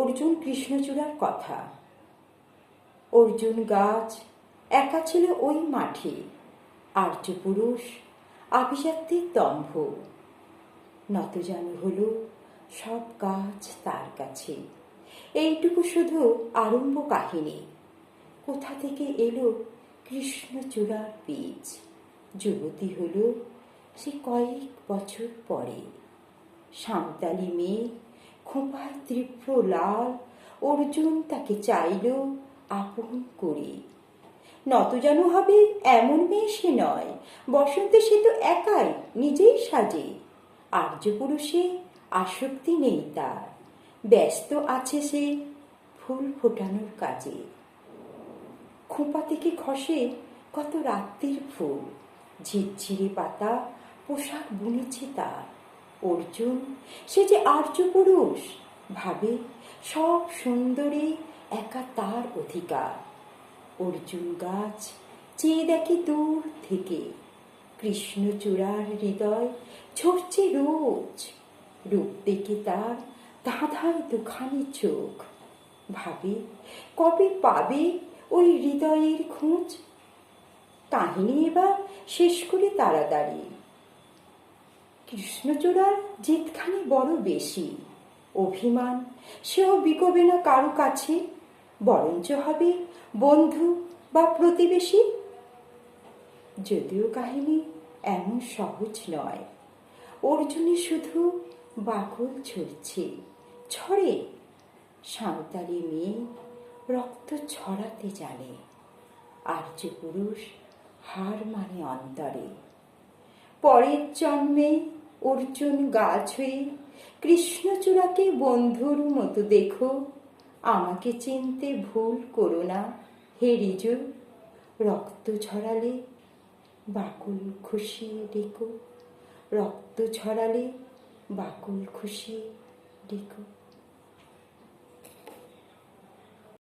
অর্জুন কৃষ্ণচূড়ার কথা। অর্জুন গাছ একা ছিল ওই মাঠে, আর্যপুরুষ আভিজাত্যের দম্ভ। নতজানু হল সব গাছ তার কাছে। এইটুকু শুধু আরম্ভ কাহিনী। কোথা থেকে এলো কৃষ্ণচূড়ার বীজ? যুবতী হল সে কয়েক বছর পরে। সাঁওতালি মেয়ে, খোঁপায় তীব্র লাল। অর্জুন তাকে চাইল আপন করে। নতজানু হবে এমন মেয়ে সে নয়। বসন্তে সে তো একাই নিজেই সাজে। আর্যপুরুষে আসক্তি নেই তার, ব্যস্ত আছে সে ফুল ফোটানোর কাজে। খোঁপা থেকে খসে কত রাত্রির ফুল, ঝিরঝিরে পাতা পোশাক বুনেছে তার। অর্জুন সে যে আর্যপুরুষ, ভাবে সব সুন্দরী একা তার অধিকার। অর্জুন গাছ চেয়ে দেখে দূর থেকে, কৃষ্ণচূড়ার হৃদয় ঝরছে রোজ। রূপ দেখে তার ধাঁধায় দুখানি চোখ, ভাবে কবে পাবে ওই হৃদয়ের খোঁজ। কাহিনী এবার শেষ করে তাড়াতাড়ি। কৃষ্ণচূড়ার জেদখানি বড় বেশি। অভিমান সেও বিকবে না কারো কাছে, বরঞ্চ হবে বন্ধু বা প্রতিবেশী। যদিও কাহিনী এমন সহজ নয়। অর্জুনে শুধু বাকল ঝরছে, ছড়ে। সাঁওতালি মেয়ে রক্ত ছড়াতে জানে, আর্যপুরুষ হার মানে অন্তরে। পরের জন্মে অর্জুন গাছ হয়ে কৃষ্ণচূড়াকে বন্ধুর মতো দেখো। আমাকে চিনতে ভুল করো না হে ঋজু। রক্ত ঝরালে বাকল খুশিয়ে ডেকো, রক্ত ঝরালে বাকল খুশিয়ে ডেকো।